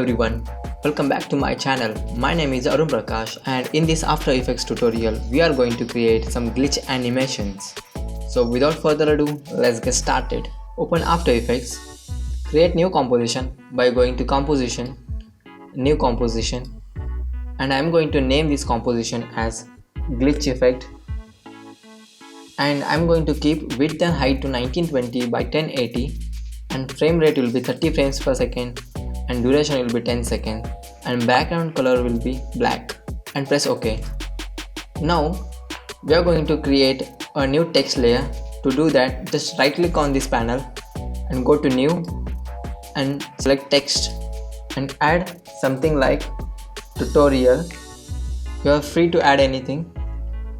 everyone, welcome back to my channel. My name is Arun Prakash and in this After Effects tutorial we are going to create some glitch animations. So without further ado, let's get started. Open After Effects, create new composition by going to composition, new composition, and I am going to name this composition as glitch effect, and I am going to keep width and height to 1920 by 1080 and frame rate will be 30 frames per second and duration will be 10 seconds and background color will be black, and press OK. Now we are going to create a new text layer. To do that, just right click on this panel and go to new and select text and add something like tutorial. You are free to add anything,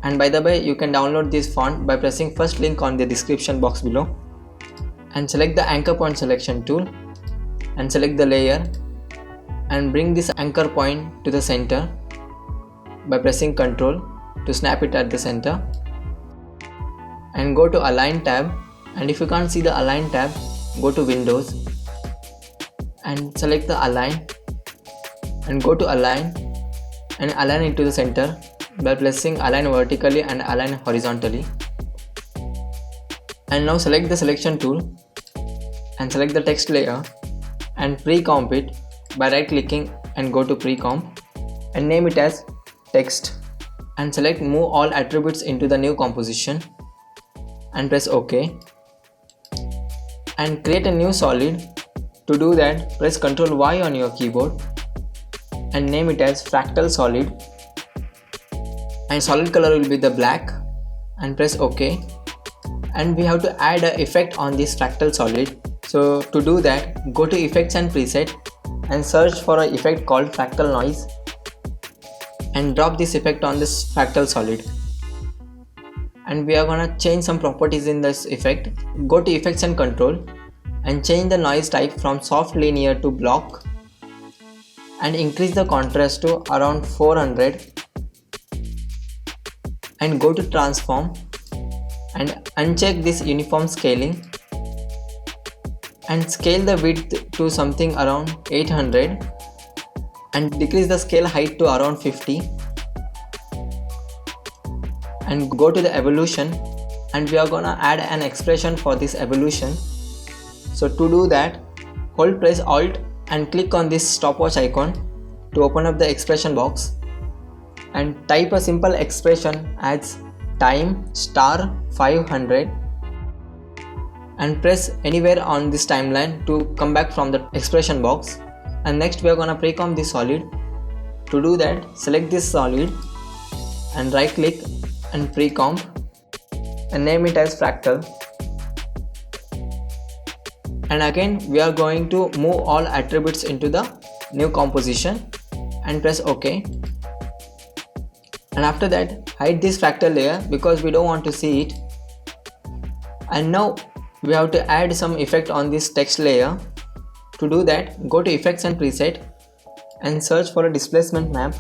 and by the way you can download this font by pressing first link on the description box below, and select the anchor point selection tool and select the layer and bring this anchor point to the center by pressing Ctrl to snap it at the center, and go to align tab, and if you can't see the align tab, go to Windows and select the align and go to align and align it to the center by pressing align vertically and align horizontally. And now select the selection tool and select the text layer and pre-comp it by right clicking and go to pre-comp and name it as text, and select move all attributes into the new composition and press OK, and create a new solid. To do that, press Ctrl Y on your keyboard and name it as fractal solid, and solid color will be the black, and press OK. And we have to add an effect on this fractal solid. So to do that, go to effects and preset and search for an effect called fractal noise and drop this effect on this fractal solid. And we are gonna change some properties in this effect. Go to effects and control and change the noise type from soft linear to block and increase the contrast to around 400, and go to transform and uncheck this uniform scaling and scale the width to something around 800 and decrease the scale height to around 50, and go to the evolution, and we are gonna add an expression for this evolution. So to do that, press Alt and click on this stopwatch icon to open up the expression box and type a simple expression as time *500 and press anywhere on this timeline to come back from the expression box. And next we are gonna pre-comp this solid. To do that, select this solid and right click and pre-comp and name it as fractal. And again we are going to move all attributes into the new composition and press OK. And after that, hide this fractal layer because we don't want to see it. And now we have to add some effect on this text layer. To do that, go to effects and preset and search for a displacement map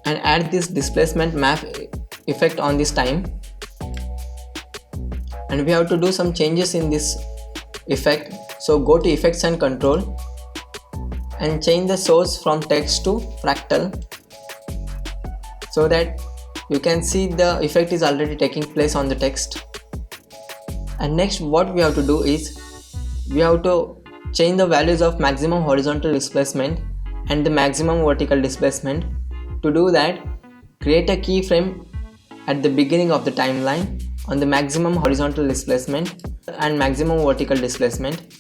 and add this displacement map effect on this time. And we have to do some changes in this effect. So go to effects and control and change the source from text to fractal so that you can see the effect is already taking place on the text. And next what we have to do is we have to change the values of maximum horizontal displacement and the maximum vertical displacement. To do that, create a keyframe at the beginning of the timeline on the maximum horizontal displacement and maximum vertical displacement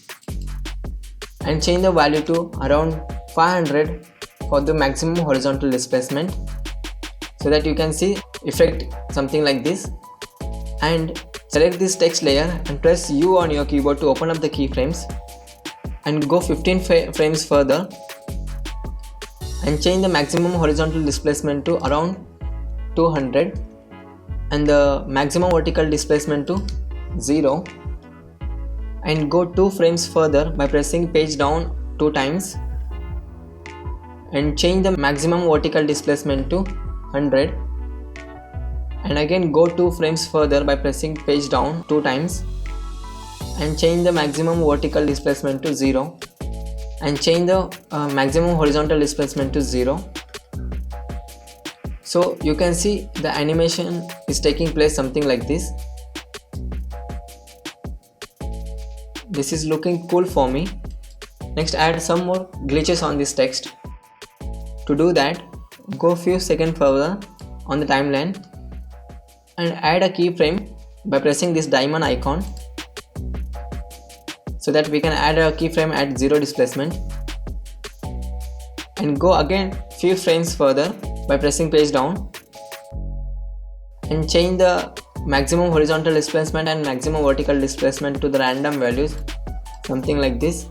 and change the value to around 500 for the maximum horizontal displacement so that you can see effect something like this. And select this text layer and press U on your keyboard to open up the keyframes and go 15 frames further and change the maximum horizontal displacement to around 200 and the maximum vertical displacement to 0, and go 2 frames further by pressing page down 2 times and change the maximum vertical displacement to 100, and again go 2 frames further by pressing page down 2 times and change the maximum vertical displacement to 0, and change the maximum horizontal displacement to 0. So you can see the animation is taking place something like this. This is looking cool for me. Next, add some more glitches on this text. To do that, go few seconds further on the timeline and add a keyframe by pressing this diamond icon, so that we can add a keyframe at 0 displacement, and go again few frames further by pressing page down and change the maximum horizontal displacement and maximum vertical displacement to the random values, something like this,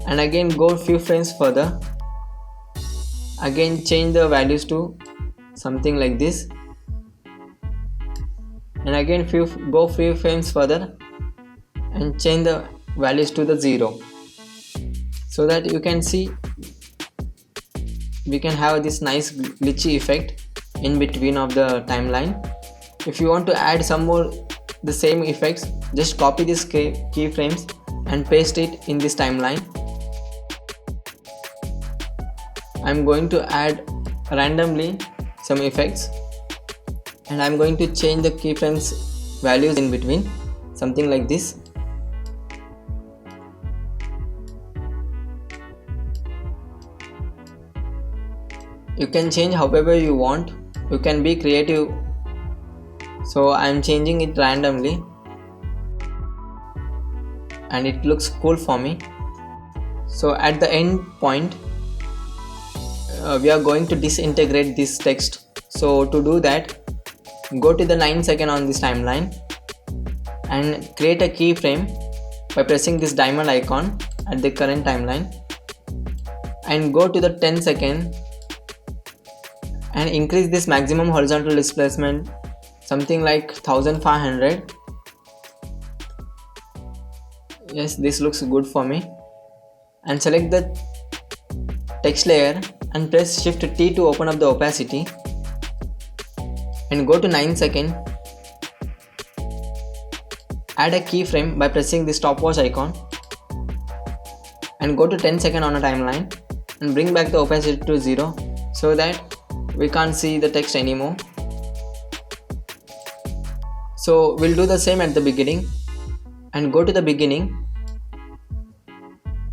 and again go few frames further, again change the values to something like this, and again go few frames further and change the values to the 0, so that you can see we can have this nice glitchy effect in between of the timeline. If you want to add some more the same effects, just copy these keyframes and paste it in this timeline. I'm going to add randomly some effects, and I'm going to change the keyframes values in between, something like this. You can change however you want, you can be creative, so I'm changing it randomly and it looks cool for me. So at the end point, we are going to disintegrate this text. So to do that, go to the 9 second on this timeline and create a keyframe by pressing this diamond icon at the current timeline, and go to the 10 second and increase this maximum horizontal displacement something like 1500. Yes, this looks good for me. And select the text layer and press Shift T to open up the opacity, and go to 9 second. Add a keyframe by pressing the stopwatch icon and go to 10 second on a timeline and bring back the opacity to 0, so that we can't see the text anymore. So we'll do the same at the beginning, and go to the beginning,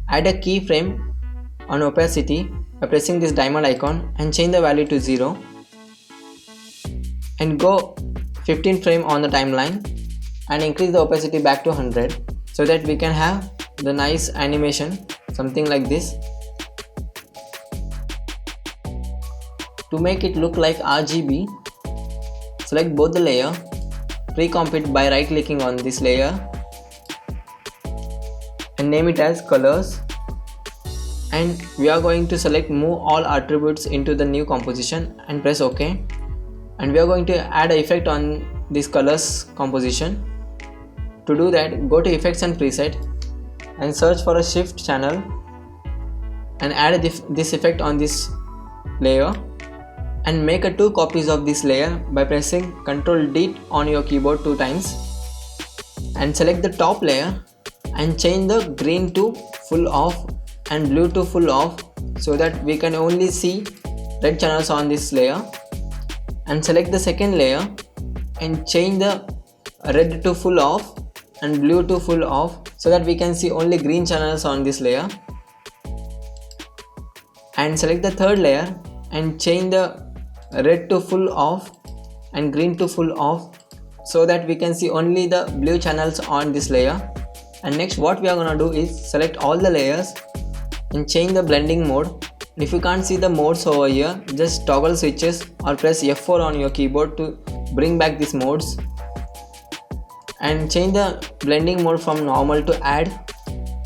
add a keyframe on opacity by pressing this diamond icon and change the value to 0, and go 15 frame on the timeline and increase the opacity back to 100, so that we can have the nice animation, something like this. To make it look like RGB, select both the layer, pre-comp it by right clicking on this layer and name it as colors, and we are going to select move all attributes into the new composition and press OK, and we are going to add an effect on this colors composition. To do that, go to effects and preset and search for a shift channel and add this effect on this layer, and make 2 copies of this layer by pressing Ctrl D on your keyboard 2 times, and select the top layer and change the green to full off and blue to full off, so that we can only see red channels on this layer, and select the second layer and change the red to full off and blue to full off, so that we can see only green channels on this layer, and select the third layer and change the red to full off and green to full off, so that we can see only the blue channels on this layer. And next, what we are gonna do is select all the layers and change the blending mode. If you can't see the modes over here, just toggle switches or press F4 on your keyboard to bring back these modes, and change the blending mode from normal to add,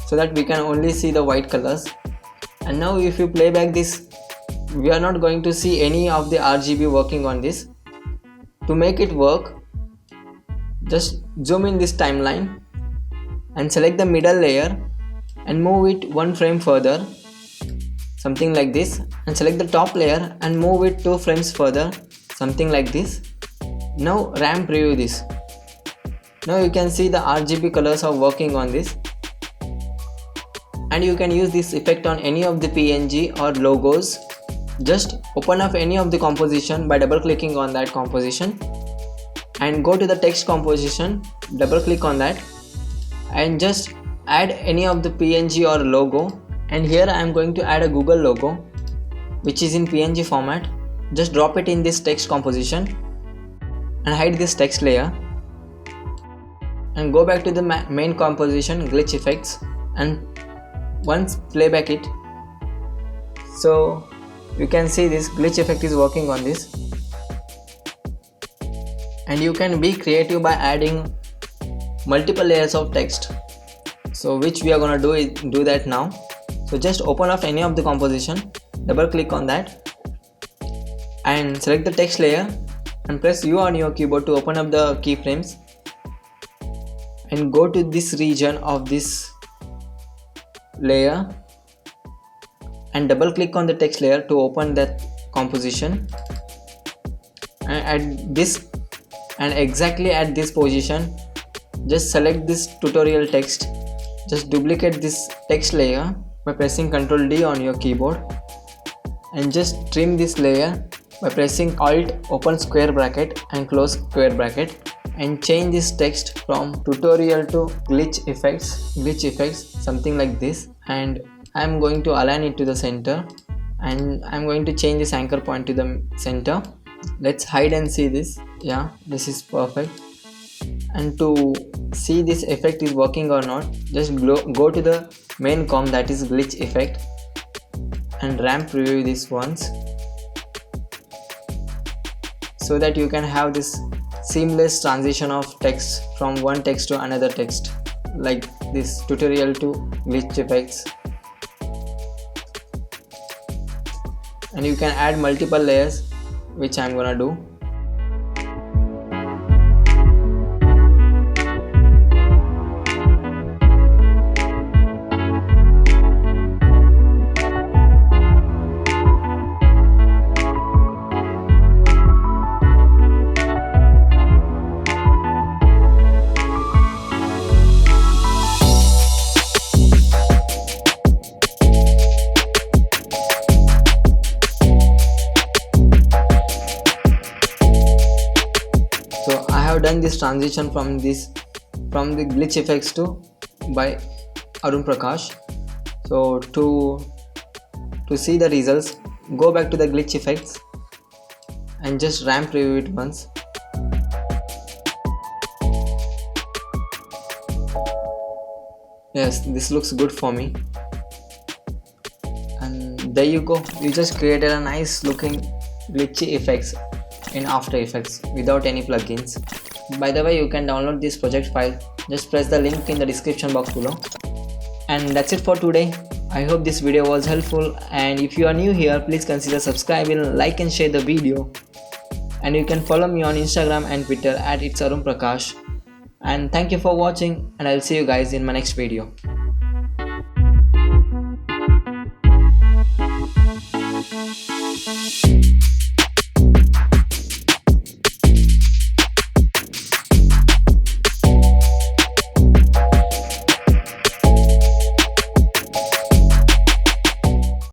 so that we can only see the white colors. And now if you play back this, we are not going to see any of the RGB working on this. To make it work, just zoom in this timeline and select the middle layer and move it 1 frame further, something like this, and select the top layer and move it 2 frames further, something like this. Now RAM preview this. Now you can see the RGB colors are working on this. and you can use this effect on any of the PNG or logos. Just open up any of the composition by double clicking on that composition and go to the text composition, double click on that and just add any of the PNG or logo. And here I am going to add a Google logo which is in PNG format. Just drop it in this text composition and hide this text layer and go back to the main composition, glitch effects, and once playback it. So you can see this glitch effect is working on this. And you can be creative by adding multiple layers of text, so which we are gonna do that now. So just open up any of the composition, double click on that and select the text layer and press U on your keyboard to open up the keyframes and go to this region of this layer and double click on the text layer to open that composition. And at this and exactly at this position, just select this tutorial text, just duplicate this text layer by pressing Ctrl D on your keyboard and just trim this layer by pressing Alt, open square bracket and close square bracket, and change this text from tutorial to glitch effects, something like this. And I am going to align it to the center and I am going to change this anchor point to the center. Let's hide and see this. Yeah, this is perfect. And to see this effect is working or not, just go to the main com, that is glitch effect, and ramp preview this once, so that you can have this seamless transition of text from one text to another text, like this tutorial to glitch effects. And you can add multiple layers, which I'm gonna do. So I have done this transition from the glitch effects to by Arun Prakash. So to see the results, go back to the glitch effects and just ramp preview it once. Yes, this looks good for me. And there you go, you just created a nice looking glitchy effects in After Effects without any plugins. By the way, you can download this project file, just press the link in the description box below. And that's it for today. I hope this video was helpful, and if you are new here, please consider subscribing, like and share the video. And you can follow me on Instagram and Twitter at itsarunprakash. And thank you for watching, and I'll see you guys in my next video.